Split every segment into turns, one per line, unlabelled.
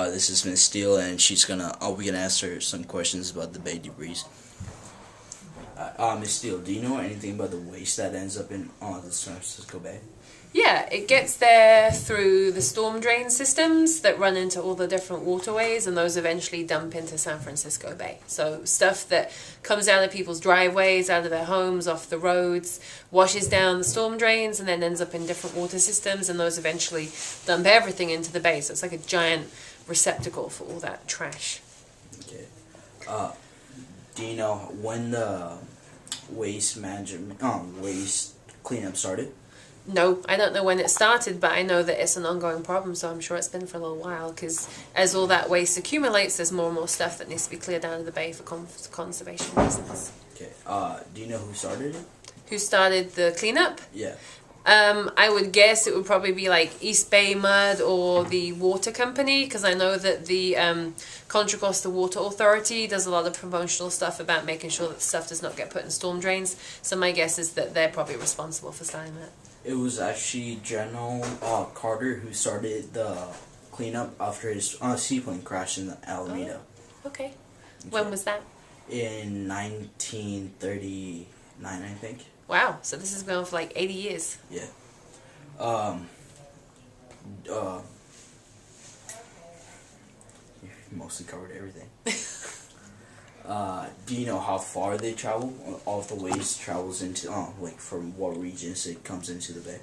This is Miss Steele, and we're gonna ask her some questions about the bay debris. Miss Steele, do you know anything about the waste that ends up in the San Francisco Bay?
Yeah, it gets there through the storm drain systems that run into all the different waterways, and those eventually dump into San Francisco Bay. So stuff that comes out of people's driveways, out of their homes, off the roads, washes down the storm drains, and then ends up in different water systems, and those eventually dump everything into the bay. So it's like a giant receptacle for all that trash.
Okay. Do you know when the waste cleanup started?
No, I don't know when it started, but I know that it's an ongoing problem, so I'm sure it's been for a little while, because as all that waste accumulates, there's more and more stuff that needs to be cleared out of the bay for conservation reasons.
Okay. Do you know who started it?
Who started the cleanup?
Yeah.
I would guess it would probably be like East Bay Mud or the water company, because I know that the Contra Costa Water Authority does a lot of promotional stuff about making sure that stuff does not get put in storm drains. So my guess is that they're probably responsible for starting that.
It was actually General Carter who started the cleanup after his seaplane crashed in Alameda.
Oh, okay. When was that?
In 1939, I think.
Wow, so this has been on for like 80 years.
Yeah. You mostly covered everything. Do you know how far they travel? All of the waste travels into, like from what regions it comes into the bay?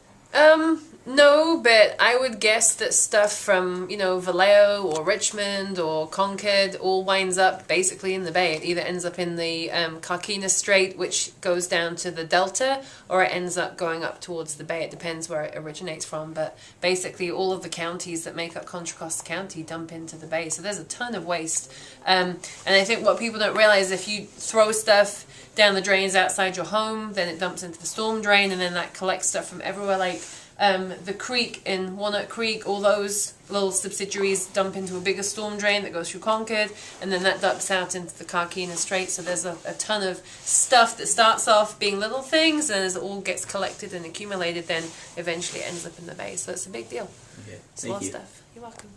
No, but I would guess that stuff from, Vallejo or Richmond or Concord all winds up basically in the bay. It either ends up in the Carquinez Strait, which goes down to the delta, or it ends up going up towards the bay. It depends where it originates from, but basically all of the counties that make up Contra Costa County dump into the bay. So there's a ton of waste. And I think what people don't realize, if you throw stuff down the drains outside your home, then it dumps into the storm drain, and then that collects stuff from everywhere, like the creek in Walnut Creek. All those little subsidiaries dump into a bigger storm drain that goes through Concord, and then that dumps out into the Carquinez Strait. So there's a ton of stuff that starts off being little things, and as it all gets collected and accumulated, then eventually ends up in the bay. So it's a big deal.
Okay,
it's a lot of stuff. You're welcome.